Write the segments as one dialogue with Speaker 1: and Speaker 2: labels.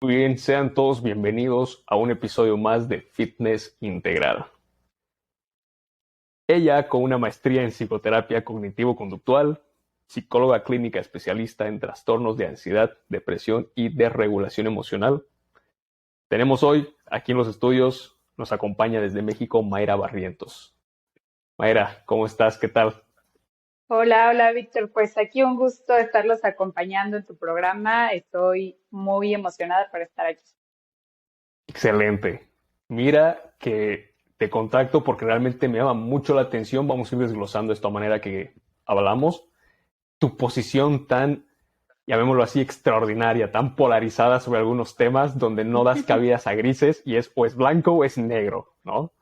Speaker 1: Muy bien, sean todos bienvenidos a un episodio más de Fitness Integral. Ella, con una maestría en psicoterapia cognitivo-conductual, psicóloga clínica especialista en trastornos de ansiedad, depresión y desregulación emocional. Tenemos hoy, aquí en los estudios, nos acompaña desde México Mayra Barrientos. Mayra, ¿cómo estás? ¿Qué tal?
Speaker 2: Hola, hola Víctor. Pues aquí un gusto estarlos acompañando en tu programa. Estoy muy emocionada por estar aquí.
Speaker 1: Excelente. Mira que te contacto porque realmente me llama mucho la atención. Vamos a ir desglosando esto a manera que hablamos. Tu posición tan, llamémoslo así, extraordinaria, tan polarizada sobre algunos temas donde no das cabidas a grises y es o es blanco o es negro, ¿no?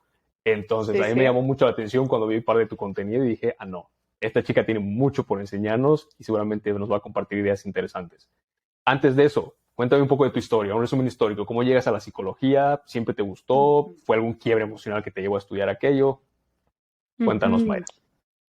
Speaker 1: Entonces,
Speaker 2: Sí,
Speaker 1: a mí me
Speaker 2: sí.
Speaker 1: llamó mucho la atención cuando vi parte de tu contenido y dije, ah, no, esta chica tiene mucho por enseñarnos y seguramente nos va a compartir ideas interesantes. Antes de eso, cuéntame un poco de tu historia, un resumen histórico. ¿Cómo llegas a la psicología? ¿Siempre te gustó?
Speaker 2: Ujú,
Speaker 1: ¿Fue algún quiebre emocional que te llevó a estudiar aquello? Cuéntanos,
Speaker 2: ujú.
Speaker 1: Mayra.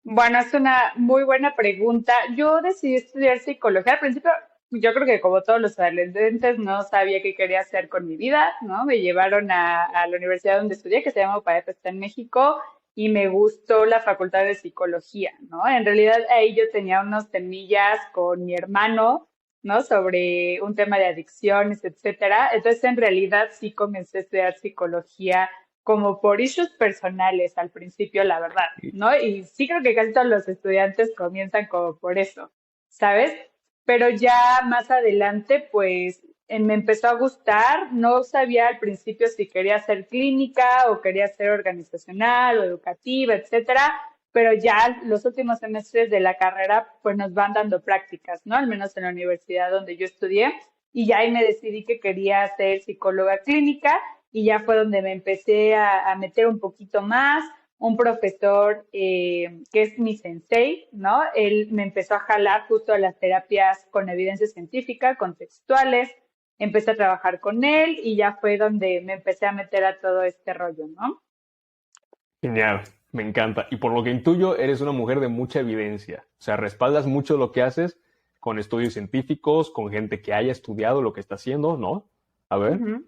Speaker 2: Bueno, es una muy buena pregunta. Yo decidí estudiar psicología. Al principio, yo creo que como todos los adolescentes, no sabía qué quería hacer con mi vida, ¿no? Me llevaron a la universidad donde estudié, que se llama UPAEP, está en México, y me gustó la facultad de psicología, ¿no? En realidad ahí yo tenía unos temillas con mi hermano, ¿no? Sobre un tema de adicciones, etcétera. Entonces, en realidad sí comencé a estudiar psicología como por issues personales al principio, la verdad, ¿no? Y sí creo que casi todos los estudiantes comienzan como por eso, ¿sabes? Pero ya más adelante, pues me empezó a gustar. No sabía al principio si quería ser clínica o quería ser organizacional o educativa, etcétera, pero ya los últimos semestres de la carrera, pues nos van dando prácticas, ¿no? Al menos en la universidad donde yo estudié. Y ya ahí me decidí que quería ser psicóloga clínica y ya fue donde me empecé a meter un poquito más. Un profesor que es mi sensei, ¿no? Él me empezó a jalar justo a las terapias con evidencia científica, contextuales. Empecé a trabajar con él y ya fue donde me empecé a meter a todo este rollo, ¿no?
Speaker 1: Genial, me encanta. Y por lo que intuyo, eres una mujer de mucha evidencia. O sea, respaldas mucho lo que haces con estudios científicos, con gente que haya estudiado lo que está haciendo, ¿no? A ver.
Speaker 2: Ujú.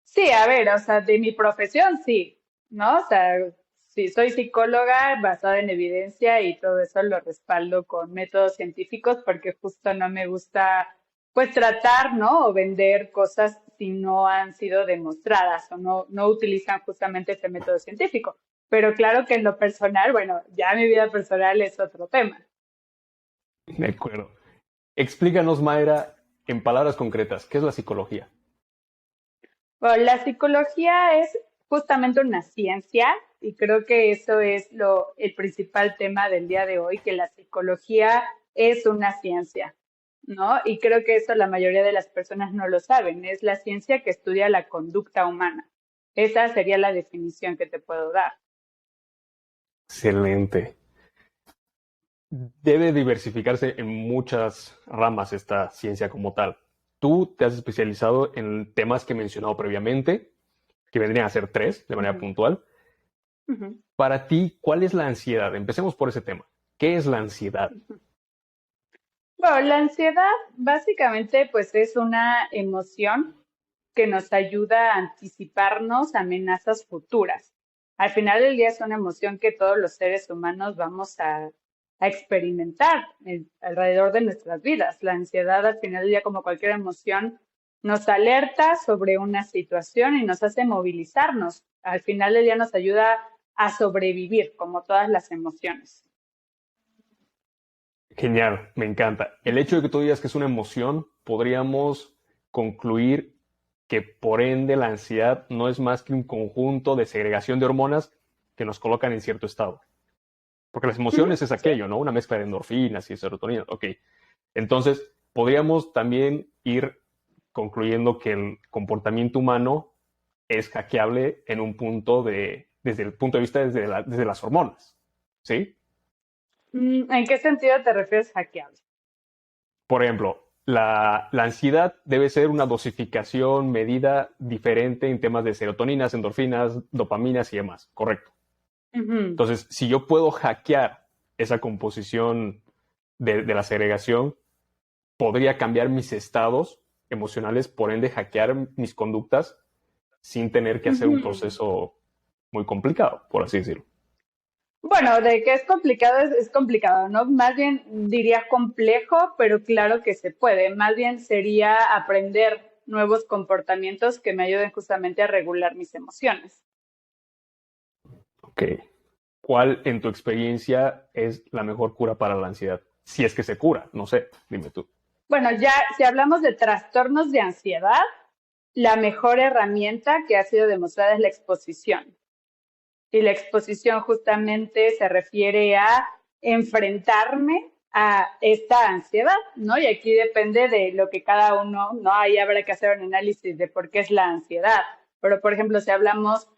Speaker 2: Sí, a ver, o sea, de mi profesión sí, ¿no? O sea, sí, soy psicóloga basada en evidencia y todo eso lo respaldo con métodos científicos porque justo no me gusta, pues, tratar, ¿no? O vender cosas si no han sido demostradas o no utilizan justamente ese método científico. Pero claro que en lo personal, bueno, ya mi vida personal es otro tema.
Speaker 1: De acuerdo. Explícanos, Mayra, en palabras concretas, ¿qué es la psicología?
Speaker 2: Bueno, la psicología es justamente una ciencia y creo que eso es el principal tema del día de hoy, que la psicología es una ciencia, ¿no? Y creo que eso la mayoría de las personas no lo saben. Es la ciencia que estudia la conducta humana. Esa sería la definición que te puedo dar.
Speaker 1: Excelente. Debe diversificarse en muchas ramas esta ciencia como tal. Tú te has especializado en temas que he mencionado previamente, que vendrían a ser tres de manera
Speaker 2: Ujú,
Speaker 1: puntual.
Speaker 2: ujú,
Speaker 1: Para ti, ¿cuál es la ansiedad? Empecemos por ese tema. ¿Qué es la ansiedad?
Speaker 2: ujú. Bueno, la ansiedad básicamente pues es una emoción que nos ayuda a anticiparnos a amenazas futuras. Al final del día es una emoción que todos los seres humanos vamos a experimentar alrededor de nuestras vidas. La ansiedad al final del día, como cualquier emoción, nos alerta sobre una situación y nos hace movilizarnos. Al final del día nos ayuda a sobrevivir, como todas las emociones.
Speaker 1: Genial, me encanta. El hecho de que tú digas que es una emoción, podríamos concluir que por ende la ansiedad no es más que un conjunto de segregación de hormonas que nos colocan en cierto estado. Porque las
Speaker 2: Ujú,
Speaker 1: emociones es
Speaker 2: sí.
Speaker 1: aquello, ¿no? Una mezcla de endorfinas y serotonina. Ok. Entonces, podríamos también ir concluyendo que el comportamiento humano es hackeable en un punto desde el punto de vista desde las hormonas. ¿Sí?
Speaker 2: ¿En qué sentido te refieres hackeable?
Speaker 1: Por ejemplo, la ansiedad debe ser una dosificación medida diferente en temas de serotoninas, endorfinas, dopaminas y demás. Correcto.
Speaker 2: Ujú.
Speaker 1: Entonces, si yo puedo hackear esa composición de la segregación, podría cambiar mis estados emocionales, por ende hackear mis conductas sin tener que hacer un proceso muy complicado, por así decirlo.
Speaker 2: Bueno, de que es complicado, es complicado, ¿no? Más bien diría complejo, pero claro que se puede. Más bien sería aprender nuevos comportamientos que me ayuden justamente a regular mis emociones.
Speaker 1: Ok. ¿Cuál, en tu experiencia, es la mejor cura para la ansiedad? Si es que se cura, no sé, dime tú.
Speaker 2: Bueno, ya si hablamos de trastornos de ansiedad, la mejor herramienta que ha sido demostrada es la exposición. Y la exposición justamente se refiere a enfrentarme a esta ansiedad, ¿no? Y aquí depende de lo que cada uno, ¿no? Ahí habrá que hacer un análisis de por qué es la ansiedad. Pero, por ejemplo, si hablamos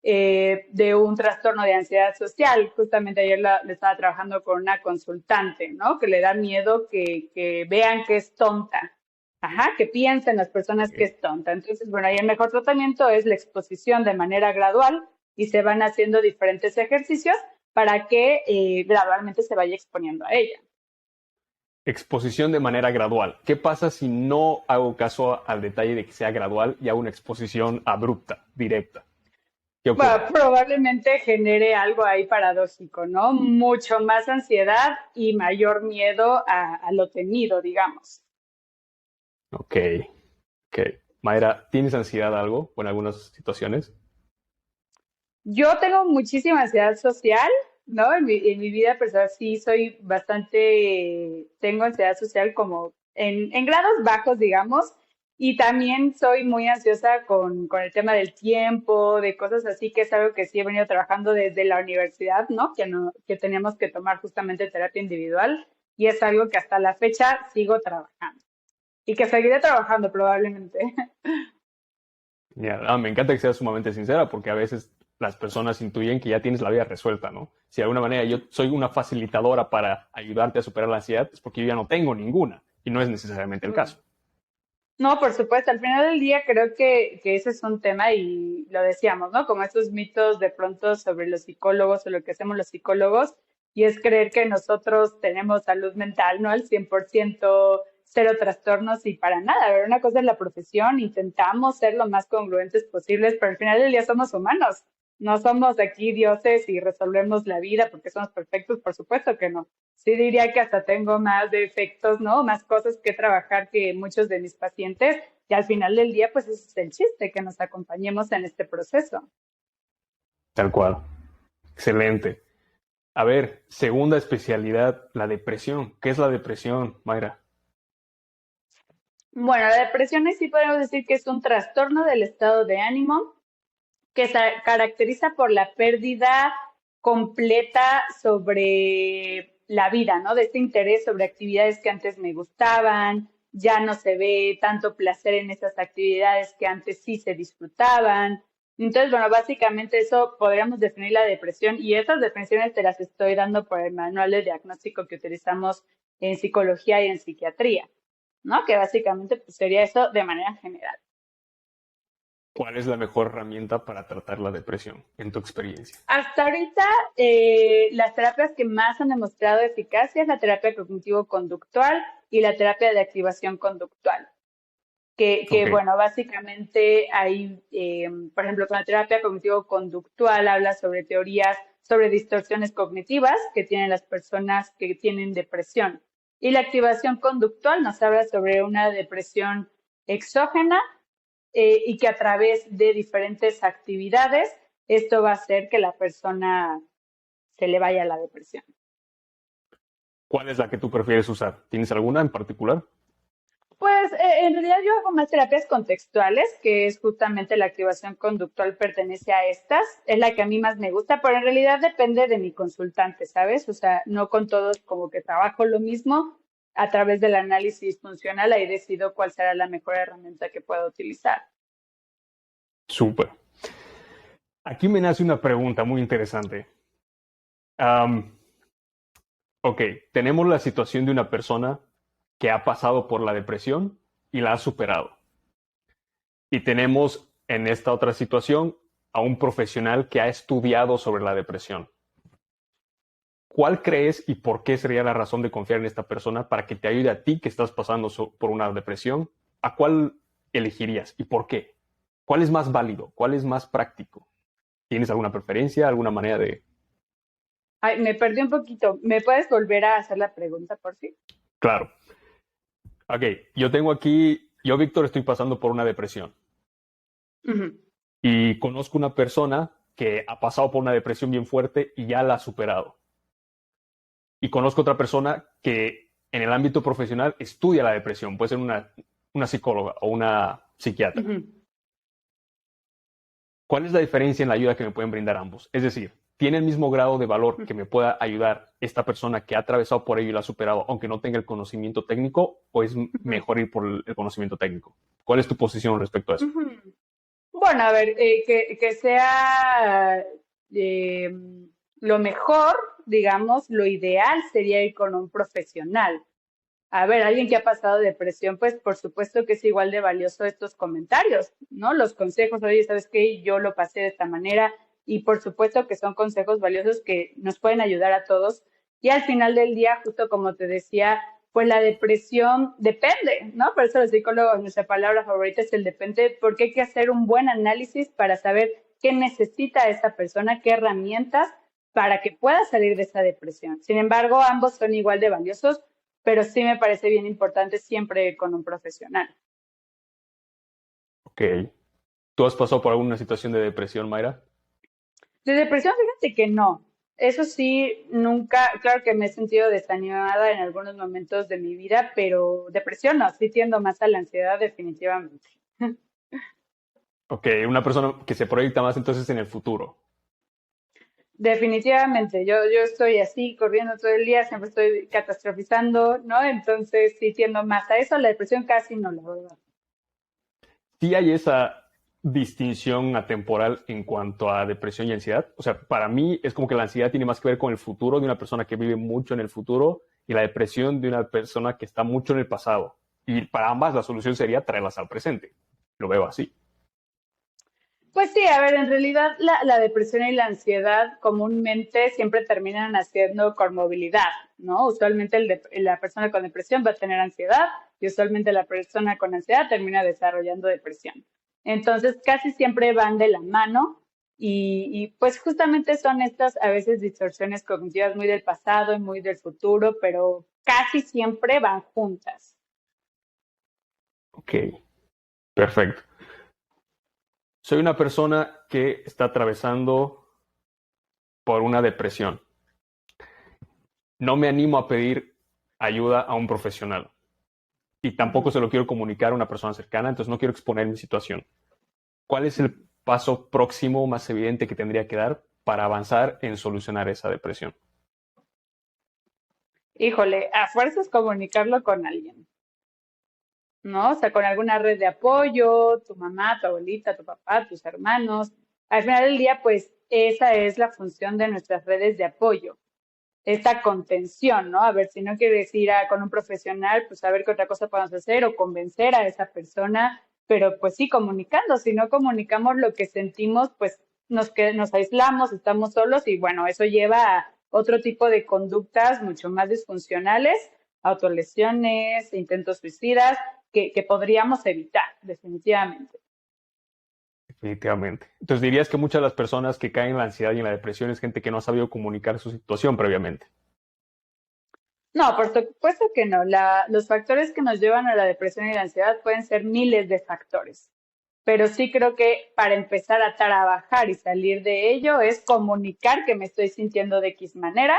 Speaker 2: de un trastorno de ansiedad social, justamente ayer le estaba trabajando con una consultante, ¿no? Que le da miedo que vean que es tonta. Ajá, que piensen las personas que
Speaker 1: Okay.
Speaker 2: es tonta. Entonces, bueno, ahí el mejor tratamiento es la exposición de manera gradual y se van haciendo diferentes ejercicios para que gradualmente se vaya exponiendo a ella.
Speaker 1: Exposición de manera gradual. ¿Qué pasa si no hago caso al detalle de que sea gradual y hago una exposición abrupta, directa? ¿Qué
Speaker 2: Bueno,
Speaker 1: ocurre?
Speaker 2: probablemente genere algo ahí paradójico, ¿no? Mucho más ansiedad y mayor miedo a lo temido, digamos.
Speaker 1: Ok, ok. Mayra, ¿tienes ansiedad algo o en algunas situaciones?
Speaker 2: Yo tengo muchísima ansiedad social, ¿no? En mi vida personal sí soy bastante, tengo ansiedad social como en grados bajos, digamos, y también soy muy ansiosa con el tema del tiempo, de cosas así, que es algo que sí he venido trabajando desde la universidad, ¿no? Que teníamos que tomar justamente terapia individual y es algo que hasta la fecha sigo trabajando y que seguiré trabajando probablemente.
Speaker 1: Ya, me encanta que seas sumamente sincera porque a veces las personas intuyen que ya tienes la vida resuelta, ¿no? Si de alguna manera yo soy una facilitadora para ayudarte a superar la ansiedad, es porque yo ya no tengo ninguna y no es necesariamente el caso.
Speaker 2: No, por supuesto, al final del día creo que ese es un tema y lo decíamos, ¿no? Como estos mitos de pronto sobre los psicólogos o lo que hacemos los psicólogos, y es creer que nosotros tenemos salud mental, ¿no? Al 100%, cero trastornos y para nada. A ver, una cosa es la profesión, intentamos ser lo más congruentes posibles, pero al final del día somos humanos. No somos aquí dioses y resolvemos la vida porque somos perfectos, por supuesto que no. Sí diría que hasta tengo más defectos, ¿no? Más cosas que trabajar que muchos de mis pacientes. Y al final del día, pues ese es el chiste, que nos acompañemos en este proceso.
Speaker 1: Tal cual. Excelente. A ver, segunda especialidad, la depresión. ¿Qué es la depresión, Mayra?
Speaker 2: Bueno, la depresión sí podemos decir que es un trastorno del estado de ánimo que se caracteriza por la pérdida completa sobre la vida, ¿no? De este interés sobre actividades que antes me gustaban, ya no se ve tanto placer en esas actividades que antes sí se disfrutaban. Entonces, bueno, básicamente eso podríamos definir la depresión y esas definiciones te las estoy dando por el manual de diagnóstico que utilizamos en psicología y en psiquiatría, ¿no? Que básicamente pues, sería eso de manera general.
Speaker 1: ¿Cuál es la mejor herramienta para tratar la depresión, en tu experiencia?
Speaker 2: Hasta ahorita, las terapias que más han demostrado eficacia es la terapia cognitivo-conductual y la terapia de activación conductual. Que
Speaker 1: Ok,
Speaker 2: bueno, básicamente hay, por ejemplo, con la terapia cognitivo-conductual habla sobre teorías sobre distorsiones cognitivas que tienen las personas que tienen depresión. Y la activación conductual nos habla sobre una depresión exógena y que a través de diferentes actividades esto va a hacer que la persona se le vaya a la depresión.
Speaker 1: ¿cuál es la que tú prefieres usar? ¿Tienes alguna en particular?
Speaker 2: Pues en realidad yo hago más terapias contextuales, que es justamente la activación conductual pertenece a estas, es la que a mí más me gusta, pero en realidad depende de mi consultante, ¿sabes? O sea, no con todos como que trabajo lo mismo, a través del análisis funcional ahí decido cuál será la mejor herramienta que pueda utilizar.
Speaker 1: Súper. Aquí me nace una pregunta muy interesante. Am, ok, tenemos la situación de una persona que ha pasado por la depresión y la ha superado. Y tenemos en esta otra situación a un profesional que ha estudiado sobre la depresión. ¿Cuál crees y por qué sería la razón de confiar en esta persona para que te ayude a ti que estás pasando por una depresión ¿a cuál elegirías y por qué? ¿Cuál es más válido? ¿Cuál es más práctico? ¿Tienes alguna preferencia, alguna manera de...?
Speaker 2: Ay, me perdí un poquito. ¿Me puedes volver a hacer la pregunta, por fin?
Speaker 1: Claro. Ok, yo, Víctor, estoy pasando por una depresión
Speaker 2: Ujú,
Speaker 1: y conozco una persona que ha pasado por una depresión bien fuerte y ya la ha superado. Y conozco otra persona que en el ámbito profesional estudia la depresión, puede ser una psicóloga o una psiquiatra.
Speaker 2: ujú.
Speaker 1: ¿Cuál es la diferencia en la ayuda que me pueden brindar ambos? Es decir, ¿tiene el mismo grado de valor que me pueda ayudar esta persona que ha atravesado por ello y la ha superado, aunque no tenga el conocimiento técnico, o es
Speaker 2: Ujú,
Speaker 1: mejor ir por el conocimiento técnico? ¿Cuál es tu posición respecto a eso?
Speaker 2: ujú. Bueno, a ver, que sea eh, lo mejor, digamos, lo ideal sería ir con un profesional. A ver, alguien que ha pasado depresión, pues por supuesto que es igual de valioso estos comentarios, ¿no? Los consejos, oye, ¿sabes qué? Yo lo pasé de esta manera y por supuesto que son consejos valiosos que nos pueden ayudar a todos. Y al final del día, justo como te decía, pues la depresión depende, ¿no? Por eso los psicólogos, nuestra palabra favorita es el depende, porque hay que hacer un buen análisis para saber qué necesita esa persona, qué herramientas para que pueda salir de esa depresión. Sin embargo, ambos son igual de valiosos, pero sí me parece bien importante siempre ir con un profesional.
Speaker 1: Ok. ¿Tú has pasado por alguna situación de depresión, Mayra?
Speaker 2: De depresión, fíjate que no. Eso sí, nunca, claro que me he sentido desanimada en algunos momentos de mi vida, pero depresión no, sí tiendo más a la ansiedad definitivamente.
Speaker 1: Ok, una persona que se proyecta más entonces en el futuro.
Speaker 2: Definitivamente, yo estoy así corriendo todo el día, siempre estoy catastrofizando, ¿no? Entonces sí tiendo más a eso, la depresión casi no, la verdad.
Speaker 1: Sí hay esa distinción atemporal en cuanto a depresión y ansiedad. O sea, para mí es como que la ansiedad tiene más que ver con el futuro de una persona que vive mucho en el futuro y la depresión de una persona que está mucho en el pasado. Y para ambas la solución sería traerlas al presente. Lo veo así.
Speaker 2: Pues sí, a ver, en realidad la depresión y la ansiedad comúnmente siempre terminan haciendo comorbilidad, ¿no? Usualmente la persona con depresión va a tener ansiedad y usualmente la persona con ansiedad termina desarrollando depresión. Entonces, casi siempre van de la mano y pues justamente son estas a veces distorsiones cognitivas muy del pasado y muy del futuro, pero casi siempre van juntas.
Speaker 1: Ok, perfecto. Soy una persona que está atravesando por una depresión. No me animo a pedir ayuda a un profesional y tampoco
Speaker 2: Ujú.
Speaker 1: se lo quiero comunicar a una persona cercana, entonces no quiero exponer mi situación. ¿Cuál es el paso próximo más evidente que tendría que dar para avanzar en solucionar esa depresión?
Speaker 2: Híjole, a fuerzas comunicarlo con alguien. ¿No? O sea, con alguna red de apoyo, tu mamá, tu abuelita, tu papá, tus hermanos. Al final del día, pues esa es la función de nuestras redes de apoyo, esta contención, ¿no? A ver, si no quieres ir con un profesional, pues a ver qué otra cosa podemos hacer o convencer a esa persona, pero pues sí, comunicando. Si no comunicamos lo que sentimos, pues nos aislamos, estamos solos y bueno, eso lleva a otro tipo de conductas mucho más disfuncionales, autolesiones, intentos suicidas, que podríamos evitar, definitivamente.
Speaker 1: Definitivamente. Entonces dirías que muchas de las personas que caen en la ansiedad y en la depresión es gente que no ha sabido comunicar su situación previamente.
Speaker 2: No, por supuesto que no. Los factores que nos llevan a la depresión y la ansiedad pueden ser miles de factores, pero sí creo que para empezar a trabajar y salir de ello es comunicar que me estoy sintiendo de X manera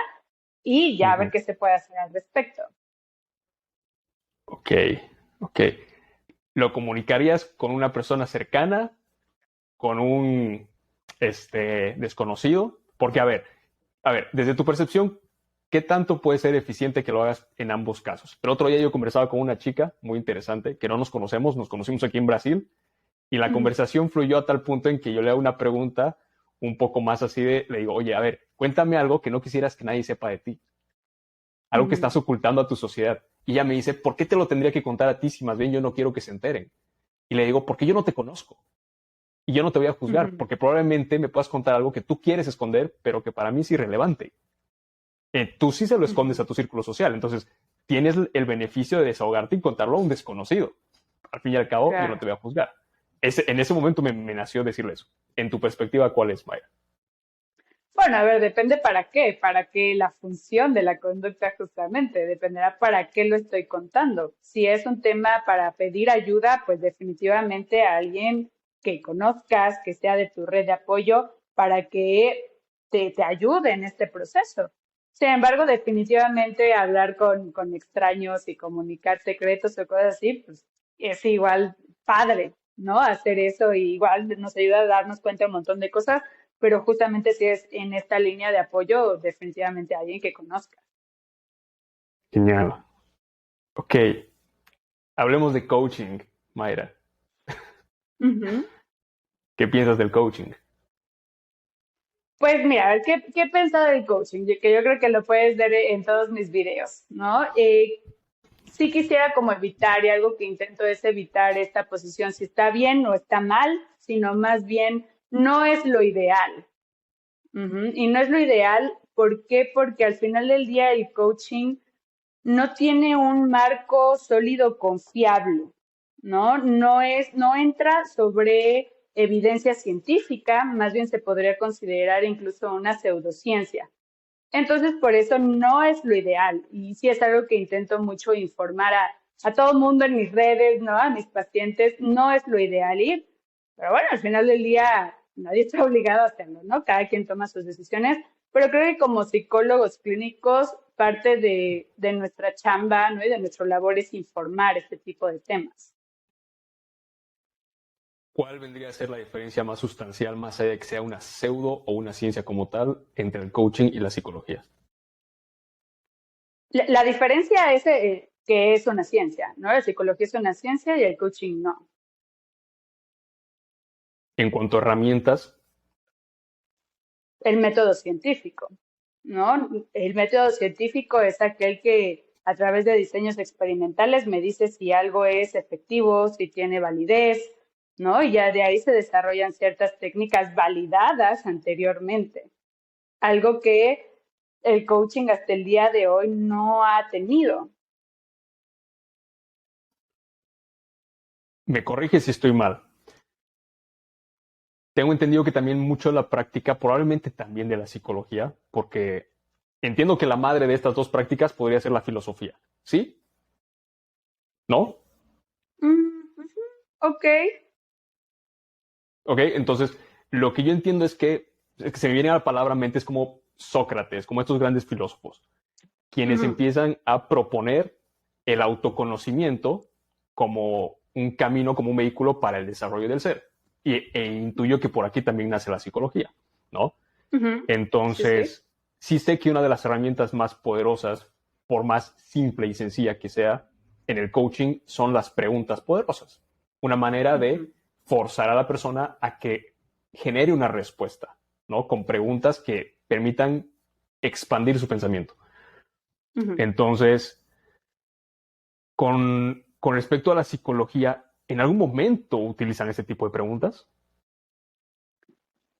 Speaker 2: y ya ver
Speaker 1: Ujú.
Speaker 2: qué se puede hacer al respecto.
Speaker 1: Ok, ok. ¿Lo comunicarías con una persona cercana, con un desconocido? Porque, a ver, desde tu percepción, ¿qué tanto puede ser eficiente que lo hagas en ambos casos? El otro día yo conversaba con una chica muy interesante que no nos conocimos aquí en Brasil, y la
Speaker 2: Ujú,
Speaker 1: conversación fluyó a tal punto en que yo le hago una pregunta un poco más así le digo, oye, a ver, cuéntame algo que no quisieras que nadie sepa de ti, algo que
Speaker 2: ujú,
Speaker 1: estás ocultando a tu sociedad. Y ella me dice, ¿por qué te lo tendría que contar a ti si más bien yo no quiero que se enteren? Y le digo, porque yo no te conozco y yo no te voy a juzgar,
Speaker 2: ujú,
Speaker 1: porque probablemente me puedas contar algo que tú quieres esconder, pero que para mí es irrelevante. Tú sí se lo escondes
Speaker 2: ujú.
Speaker 1: a tu círculo social, entonces tienes el beneficio de desahogarte y contarlo a un desconocido. Al fin y al cabo, yo
Speaker 2: Claro.
Speaker 1: no te voy a juzgar. En ese momento me nació decirle eso. En tu perspectiva, ¿cuál es, Mayra?
Speaker 2: Bueno, a ver, depende para qué la función de la conducta justamente, dependerá para qué lo estoy contando. Si es un tema para pedir ayuda, pues definitivamente a alguien que conozcas, que sea de tu red de apoyo, para que te ayude en este proceso. Sin embargo, definitivamente hablar con extraños y comunicar secretos o cosas así, pues es igual padre, ¿no? Hacer eso y igual nos ayuda a darnos cuenta de un montón de cosas, pero justamente si es en esta línea de apoyo, definitivamente alguien que conozca.
Speaker 1: Genial. Ok, hablemos de coaching, Mayra.
Speaker 2: Ujú.
Speaker 1: ¿Qué piensas del coaching?
Speaker 2: Pues mira, a ver, ¿qué he pensado del coaching? Que yo creo que lo puedes ver en todos mis videos, ¿no? Sí quisiera como evitar, y algo que intento es evitar esta posición, si está bien o está mal, sino más bien no es lo ideal. Ujú. Y no es lo ideal, ¿por qué? Porque al final del día el coaching no tiene un marco sólido confiable, ¿no? No entra sobre evidencia científica, más bien se podría considerar incluso una pseudociencia. Entonces, por eso no es lo ideal. Y sí es algo que intento mucho informar a todo el mundo en mis redes, ¿no? A mis pacientes, no es lo ideal ir. Pero bueno, al final del día nadie está obligado a hacerlo, ¿no? Cada quien toma sus decisiones. Pero creo que como psicólogos clínicos, parte de nuestra chamba, ¿no? Y de nuestro labor es informar este tipo de temas.
Speaker 1: ¿Cuál vendría a ser la diferencia más sustancial, más allá de que sea una pseudo o una ciencia como tal, entre el coaching y la psicología?
Speaker 2: La diferencia es que es una ciencia, ¿no? La psicología es una ciencia y el coaching no.
Speaker 1: En cuanto a herramientas,
Speaker 2: El método científico, ¿no? El método científico es aquel que a través de diseños experimentales me dice si algo es efectivo, si tiene validez, ¿no? Y ya de ahí se desarrollan ciertas técnicas validadas anteriormente, algo que el coaching hasta el día de hoy no ha tenido.
Speaker 1: me corrige si estoy mal. Tengo entendido que también mucho de la práctica, probablemente también de la psicología, porque entiendo que la madre de estas dos prácticas podría ser la filosofía. ¿Sí? ¿No?
Speaker 2: Ujú, ok.
Speaker 1: ¿Ok? Entonces, lo que yo entiendo es que se me viene a la palabra mente, es como Sócrates, como estos grandes filósofos, quienes
Speaker 2: Ujú,
Speaker 1: empiezan a proponer el autoconocimiento como un camino, como un vehículo para el desarrollo del ser. E intuyo que por aquí también nace la psicología, ¿no?
Speaker 2: ujú. Sí, sí.
Speaker 1: Entonces, sí sé que una de las herramientas más poderosas, por más simple y sencilla que sea, en el coaching son las preguntas poderosas. Una manera de
Speaker 2: Ujú,
Speaker 1: forzar a la persona a que genere una respuesta, ¿no? Con preguntas que permitan expandir su pensamiento.
Speaker 2: ujú.
Speaker 1: Entonces, con respecto a la psicología, ¿en algún momento utilizan ese tipo de preguntas?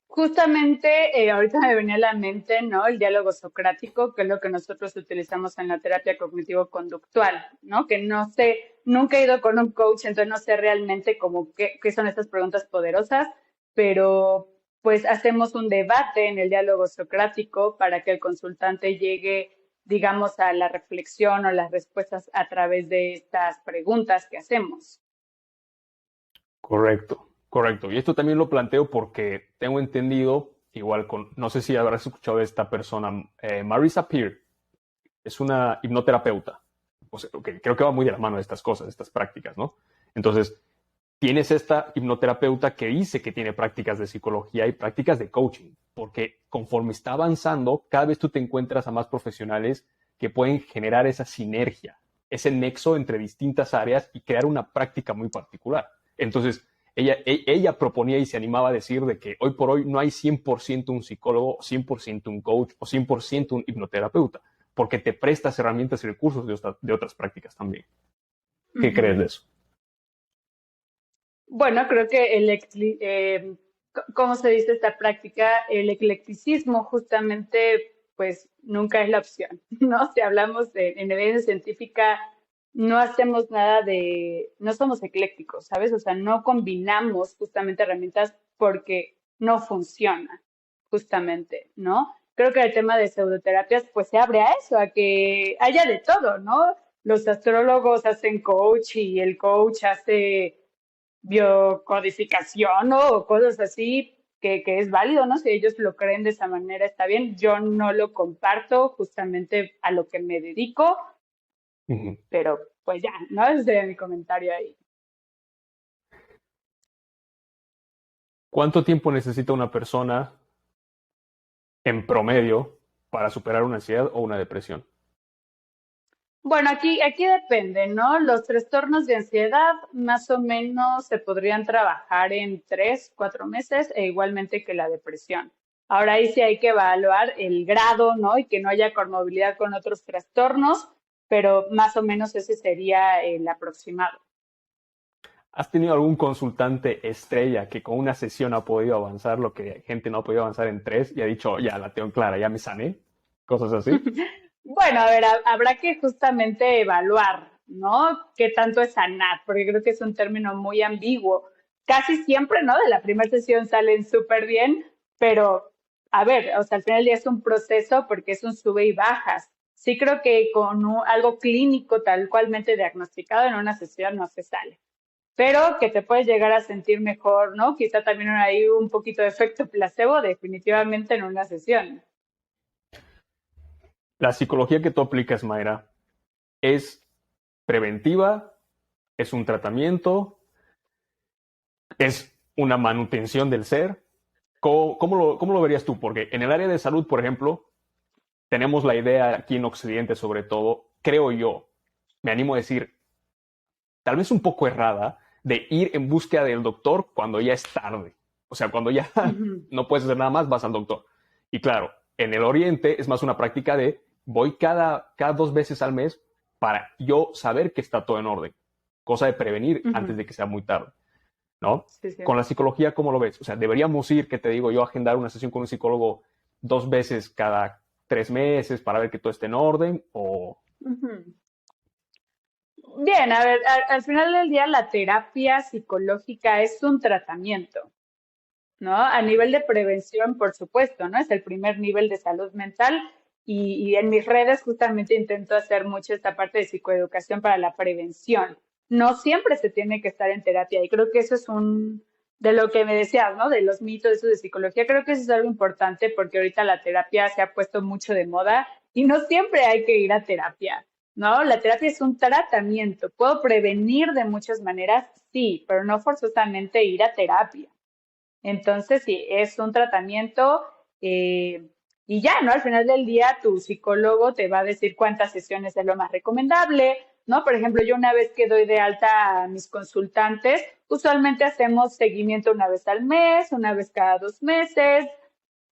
Speaker 2: Justamente ahorita me venía a la mente, ¿no? El diálogo socrático, que es lo que nosotros utilizamos en la terapia cognitivo-conductual, ¿no? Que no sé, nunca he ido con un coach, entonces no sé realmente cómo qué son estas preguntas poderosas, pero pues hacemos un debate en el diálogo socrático para que el consultante llegue, digamos, a la reflexión o las respuestas a través de estas preguntas que hacemos.
Speaker 1: Correcto, correcto. Y esto también lo planteo porque tengo entendido, igual con, no sé si habrás escuchado de esta persona, Marisa Peer, es una hipnoterapeuta. O sea, que creo que va muy de la mano de estas cosas, de estas prácticas, ¿no? Entonces, tienes esta hipnoterapeuta que dice que tiene prácticas de psicología y prácticas de coaching, porque conforme está avanzando, cada vez tú te encuentras a más profesionales que pueden generar esa sinergia, ese nexo entre distintas áreas y crear una práctica muy particular. Entonces, ella proponía y se animaba a decir de que hoy por hoy no hay 100% un psicólogo, 100% un coach o 100% un hipnoterapeuta, porque te prestas herramientas y recursos de otras prácticas también. ¿Qué crees de
Speaker 2: Ujú.
Speaker 1: eso?
Speaker 2: Bueno, creo que ¿cómo se dice esta práctica? El eclecticismo justamente, pues nunca es la opción, ¿no? Si hablamos en evidencia científica, no hacemos nada no somos eclécticos, ¿sabes? O sea, no combinamos justamente herramientas porque no funciona, justamente, ¿no? Creo que el tema de pseudoterapias, pues se abre a eso, a que haya de todo, ¿no? Los astrólogos hacen coach y el coach hace biocodificación, ¿no? O cosas así, que es válido, ¿no? Si ellos lo creen de esa manera, está bien. Yo no lo comparto justamente a lo que me dedico,
Speaker 1: Ujú.
Speaker 2: pero pues ya, ¿no? Ese sería mi comentario ahí.
Speaker 1: ¿Cuánto tiempo necesita una persona en promedio para superar una ansiedad o una depresión?
Speaker 2: Bueno, aquí depende, ¿no? Los trastornos de ansiedad más o menos se podrían trabajar en 3, 4 meses, e igualmente que la depresión. Ahora ahí sí hay que evaluar el grado, ¿no? Y que no haya comorbilidad con otros trastornos, pero más o menos ese sería el aproximado.
Speaker 1: ¿Has tenido algún consultante estrella que con una sesión ha podido avanzar lo que gente no ha podido avanzar en tres y ha dicho, ya la tengo clara, ya me sané? Cosas así.
Speaker 2: Bueno, a ver, habrá que justamente evaluar, ¿no? ¿Qué tanto es sanar? Porque creo que es un término muy ambiguo. Casi siempre, ¿no? De la primera sesión salen súper bien, pero a ver, o sea, al final del día es un proceso porque es un sube y bajas. Sí creo que con algo clínico tal cualmente diagnosticado en una sesión no se sale, pero que te puedes llegar a sentir mejor, ¿no? Quizá también hay un poquito de efecto placebo definitivamente en una sesión.
Speaker 1: La psicología que tú aplicas, Mayra, ¿es preventiva? ¿Es un tratamiento? ¿Es una manutención del ser? ¿Cómo lo verías tú? Porque en el área de salud, por ejemplo, tenemos la idea aquí en Occidente, sobre todo, creo yo, me animo a decir, tal vez un poco errada, de ir en búsqueda del doctor cuando ya es tarde. O sea, cuando ya
Speaker 2: Ujú,
Speaker 1: no puedes hacer nada más, vas al doctor. Y claro, en el Oriente es más una práctica de voy cada 2 veces al mes para yo saber que está todo en orden. Cosa de prevenir antes
Speaker 2: ujú.
Speaker 1: de que sea muy tarde, ¿no?
Speaker 2: Sí, sí.
Speaker 1: Con la psicología, ¿cómo lo ves? O sea, deberíamos ir, que te digo yo, agendar una sesión con un psicólogo 2 veces cada 3 meses para ver que todo esté en orden o...
Speaker 2: Ujú. Bien, a ver, al final del día la terapia psicológica es un tratamiento, ¿no? A nivel de prevención, por supuesto, ¿no? Es el primer nivel de salud mental y en mis redes justamente intento hacer mucho esta parte de psicoeducación para la prevención. No siempre se tiene que estar en terapia y creo que eso es de lo que me decías, ¿no? De los mitos eso de psicología, creo que eso es algo importante porque ahorita la terapia se ha puesto mucho de moda y no siempre hay que ir a terapia, ¿no? La terapia es un tratamiento. ¿Puedo prevenir de muchas maneras? Sí, pero no forzosamente ir a terapia. Entonces, sí, es un tratamiento y ya, ¿no? Al final del día, tu psicólogo te va a decir cuántas sesiones es lo más recomendable, ¿no? Por ejemplo, yo una vez que doy de alta a mis consultantes, usualmente hacemos seguimiento una vez al mes, una vez cada 2 meses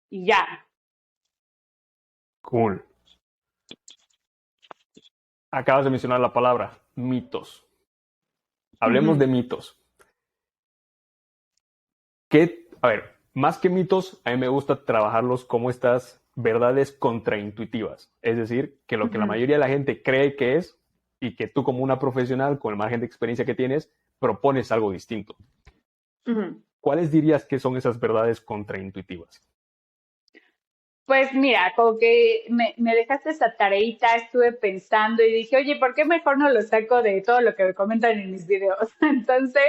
Speaker 2: y ya.
Speaker 1: Cool. Acabas de mencionar la palabra mitos. Hablemos de
Speaker 2: Ujú,
Speaker 1: mitos. A ver, más que mitos, a mí me gusta trabajarlos como estas verdades contraintuitivas. Es decir, que lo que la
Speaker 2: ujú,
Speaker 1: mayoría de la gente cree que es y que tú como una profesional, con el margen de experiencia que tienes, propones algo distinto.
Speaker 2: ujú.
Speaker 1: ¿Cuáles dirías que son esas verdades contraintuitivas?
Speaker 2: Pues mira, como que me dejaste esa tareita, estuve pensando y dije, oye, ¿por qué mejor no lo saco de todo lo que me comentan en mis videos? Entonces,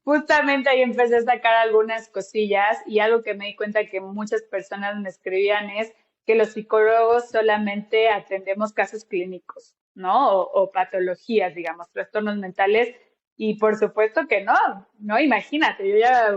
Speaker 2: justamente ahí empecé a sacar algunas cosillas y algo que me di cuenta que muchas personas me escribían es que los psicólogos solamente atendemos casos clínicos, ¿no? O patologías, digamos, trastornos mentales. Y por supuesto que no, no, imagínate, yo ya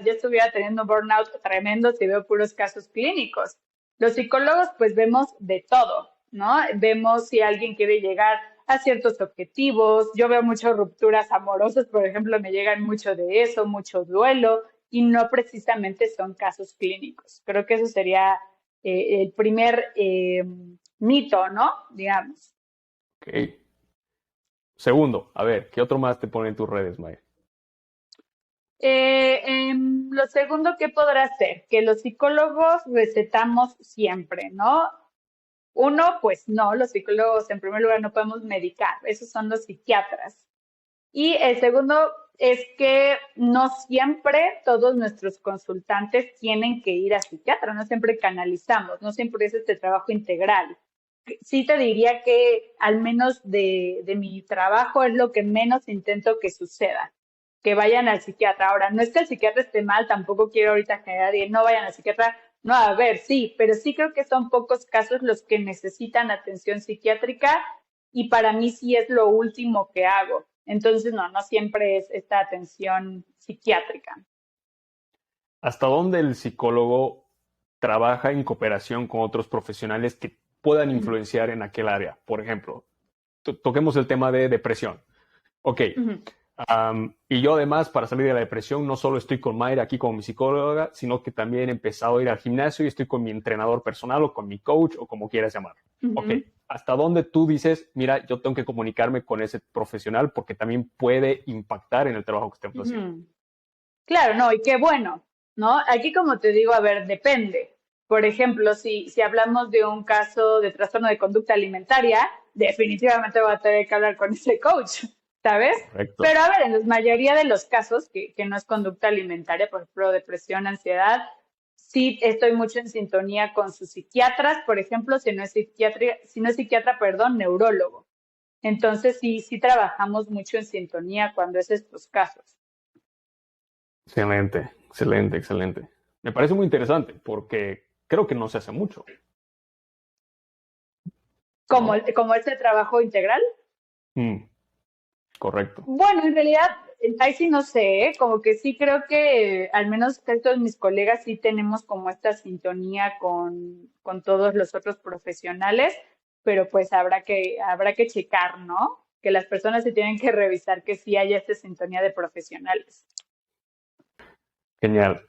Speaker 2: estuviera teniendo un burnout tremendo si veo puros casos clínicos. Los psicólogos pues vemos de todo, ¿no? Vemos si alguien quiere llegar a ciertos objetivos. Yo veo muchas rupturas amorosas, por ejemplo, me llegan mucho de eso, mucho duelo, y no precisamente son casos clínicos. Creo que eso sería el primer mito, ¿no? Digamos.
Speaker 1: Ok. Segundo, a ver, ¿qué otro más te pone en tus redes, Maya?
Speaker 2: Lo segundo, ¿qué podrá ser? Que los psicólogos recetamos siempre, ¿no? Uno, pues no, los psicólogos en primer lugar no podemos medicar, esos son los psiquiatras. Y el segundo es que no siempre todos nuestros consultantes tienen que ir a psiquiatra, no siempre canalizamos, no siempre es este trabajo integral. Sí te diría que al menos de mi trabajo es lo que menos intento que suceda, que vayan al psiquiatra. Ahora, no es que el psiquiatra esté mal, tampoco quiero ahorita generar y no vayan al psiquiatra. No, a ver, sí, pero sí creo que son pocos casos los que necesitan atención psiquiátrica y para mí sí es lo último que hago. Entonces, no siempre es esta atención psiquiátrica.
Speaker 1: ¿Hasta dónde el psicólogo trabaja en cooperación con otros profesionales que puedan
Speaker 2: Ujú,
Speaker 1: influenciar en aquel área? Por ejemplo, toquemos el tema de depresión. Ok,
Speaker 2: ujú,
Speaker 1: y yo además para salir de la depresión no solo estoy con Mayra aquí como mi psicóloga, sino que también he empezado a ir al gimnasio y estoy con mi entrenador personal o con mi coach o como quieras llamarlo. Ok,
Speaker 2: ujú,
Speaker 1: ¿hasta dónde tú dices, mira, yo tengo que comunicarme con ese profesional porque también puede impactar en el trabajo que estemos haciendo?
Speaker 2: ujú. Claro, no, y qué bueno, ¿no? Aquí, como te digo, a ver, depende. Por ejemplo, si hablamos de un caso de trastorno de conducta alimentaria, definitivamente voy a tener que hablar con ese coach, ¿sabes?
Speaker 1: Correcto.
Speaker 2: Pero a ver, en la mayoría de los casos, que no es conducta alimentaria, por ejemplo, depresión, ansiedad, sí estoy mucho en sintonía con sus psiquiatras, por ejemplo, si no es psiquiatra, perdón, neurólogo. Entonces, sí trabajamos mucho en sintonía cuando es estos casos.
Speaker 1: Excelente, excelente, excelente. Me parece muy interesante porque creo que no se hace mucho,
Speaker 2: Como,
Speaker 1: ¿no?
Speaker 2: como este trabajo integral.
Speaker 1: Mm, correcto.
Speaker 2: Bueno, en realidad, ahí sí no sé, ¿eh? Como que sí creo que al menos casi todos mis colegas sí tenemos como esta sintonía con todos los otros profesionales, pero pues habrá que checar, ¿no? Que las personas se tienen que revisar que sí haya esta sintonía de profesionales.
Speaker 1: Genial.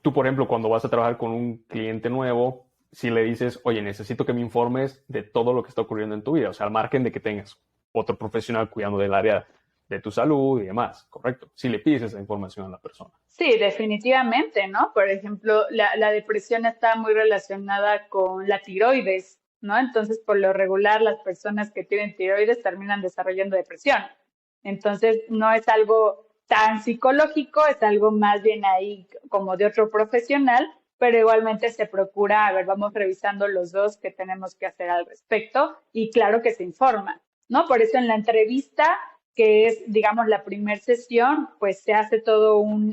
Speaker 1: Tú, por ejemplo, cuando vas a trabajar con un cliente nuevo, si le dices, oye, necesito que me informes de todo lo que está ocurriendo en tu vida, o sea, al margen de que tengas otro profesional cuidando del área de tu salud y demás, ¿correcto? Si le pides esa información a la persona.
Speaker 2: Sí, definitivamente, ¿no? Por ejemplo, la depresión está muy relacionada con la tiroides, ¿no? Entonces, por lo regular, las personas que tienen tiroides terminan desarrollando depresión. Entonces, no es algo tan psicológico, es algo más bien ahí como de otro profesional, pero igualmente se procura, a ver, vamos revisando los dos qué tenemos que hacer al respecto y claro que se informa, ¿no? Por eso en la entrevista que es, digamos, la primera sesión, pues se hace todo un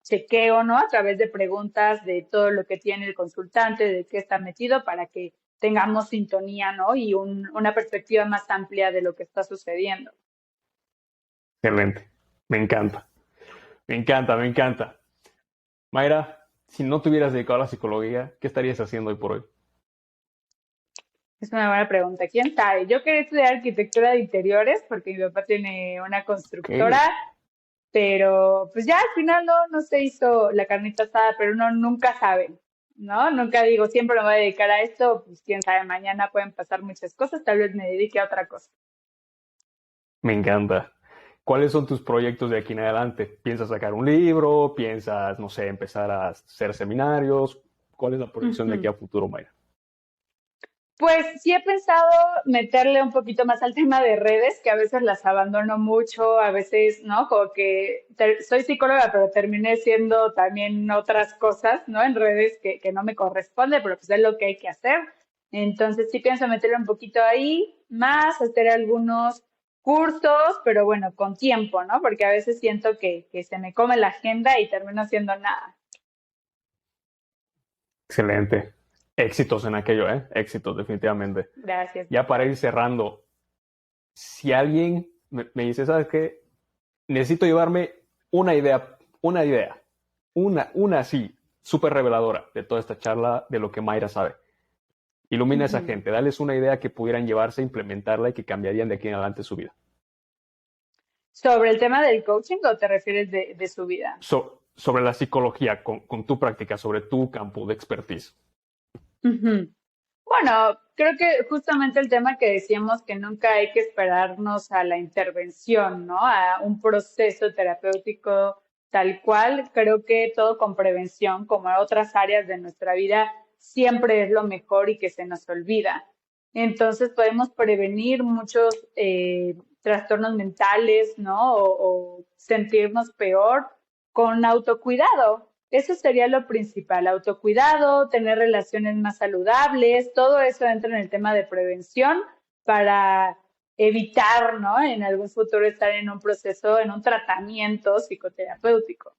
Speaker 2: chequeo, ¿no? A través de preguntas de todo lo que tiene el consultante, de qué está metido, para que tengamos sintonía, ¿no? Y una perspectiva más amplia de lo que está sucediendo.
Speaker 1: Excelente. Me encanta. Me encanta, me encanta. Mayra, si no te hubieras dedicado a la psicología, ¿qué estarías haciendo hoy por hoy?
Speaker 2: Es una buena pregunta. ¿Quién sabe? Yo quería estudiar arquitectura de interiores porque mi papá tiene una
Speaker 1: Ok,
Speaker 2: constructora, pero pues ya al final no se hizo la carnita asada, pero uno nunca sabe, ¿no? Nunca digo, siempre me voy a dedicar a esto, pues quién sabe, mañana pueden pasar muchas cosas, tal vez me dedique a otra cosa.
Speaker 1: me encanta. ¿Cuáles son tus proyectos de aquí en adelante? ¿Piensas sacar un libro? ¿Piensas, no sé, empezar a hacer seminarios? ¿Cuál es la proyección de aquí
Speaker 2: Ujú.
Speaker 1: a futuro, Mayra?
Speaker 2: Pues sí he pensado meterle un poquito más al tema de redes, que a veces las abandono mucho, a veces, ¿no? Como que soy psicóloga, pero terminé siendo también otras cosas, ¿no? En redes que no me corresponde, pero pues es lo que hay que hacer. Entonces sí pienso meterle un poquito ahí, más hacer algunos cursos, pero bueno, con tiempo, ¿no? Porque a veces siento que se me come la agenda y termino haciendo nada.
Speaker 1: Excelente. Éxitos en aquello, ¿eh? Éxitos, definitivamente.
Speaker 2: Gracias.
Speaker 1: Ya para ir cerrando, si alguien me dice, ¿sabes qué? Necesito llevarme una idea, una así, súper reveladora de toda esta charla, de lo que Mayra sabe. Ilumina a esa
Speaker 2: Ujú.
Speaker 1: gente, dales una idea que pudieran llevarse, implementarla y que cambiarían de aquí en adelante su vida.
Speaker 2: ¿Sobre el tema del coaching o te refieres de su vida?
Speaker 1: Sobre la psicología, con tu práctica, sobre tu campo de expertise.
Speaker 2: Ujú. Bueno, creo que justamente el tema que decíamos que nunca hay que esperarnos a la intervención, ¿no? A un proceso terapéutico tal cual, creo que todo con prevención, como en otras áreas de nuestra vida, siempre es lo mejor y que se nos olvida. Entonces podemos prevenir muchos trastornos mentales, ¿no? O sentirnos peor con autocuidado. Eso sería lo principal, autocuidado, tener relaciones más saludables, todo eso entra en el tema de prevención para evitar, ¿no? En algún futuro estar en un proceso, en un tratamiento psicoterapéutico.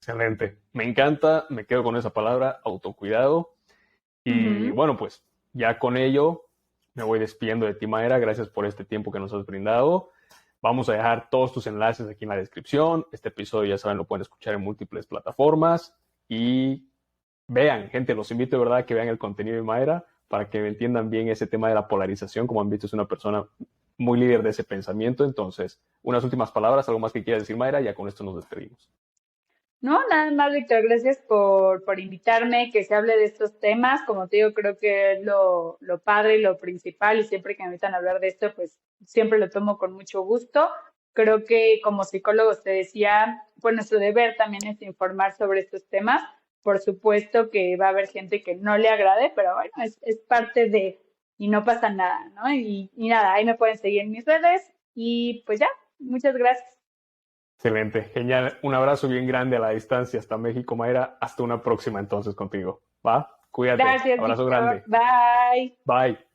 Speaker 1: Excelente. Me encanta, me quedo con esa palabra, autocuidado. Y
Speaker 2: Ujú.
Speaker 1: bueno, pues ya con ello me voy despidiendo de ti, Mayra. Gracias por este tiempo que nos has brindado. Vamos a dejar todos tus enlaces aquí en la descripción. Este episodio, ya saben, lo pueden escuchar en múltiples plataformas. Y vean, gente, los invito de verdad a que vean el contenido de Mayra para que entiendan bien ese tema de la polarización. Como han visto, es una persona muy líder de ese pensamiento. Entonces, unas últimas palabras, algo más que quieras decir, Mayra, ya con esto nos despedimos.
Speaker 2: No, nada más, Víctor, gracias por invitarme, que se hable de estos temas. Como te digo, creo que es lo padre y lo principal, y siempre que me invitan a hablar de esto, pues siempre lo tomo con mucho gusto. Creo que como psicólogos te decía, pues nuestro deber también es informar sobre estos temas. Por supuesto que va a haber gente que no le agrade, pero bueno, es parte de, y no pasa nada, ¿no? Y nada, ahí me pueden seguir en mis redes, y pues ya, muchas gracias.
Speaker 1: Excelente, genial. Un abrazo bien grande a la distancia hasta México, Mayra. Hasta una próxima entonces contigo. ¿Va? Cuídate.
Speaker 2: Gracias,
Speaker 1: Abrazo
Speaker 2: Víctor.
Speaker 1: grande.
Speaker 2: Bye.
Speaker 1: Bye.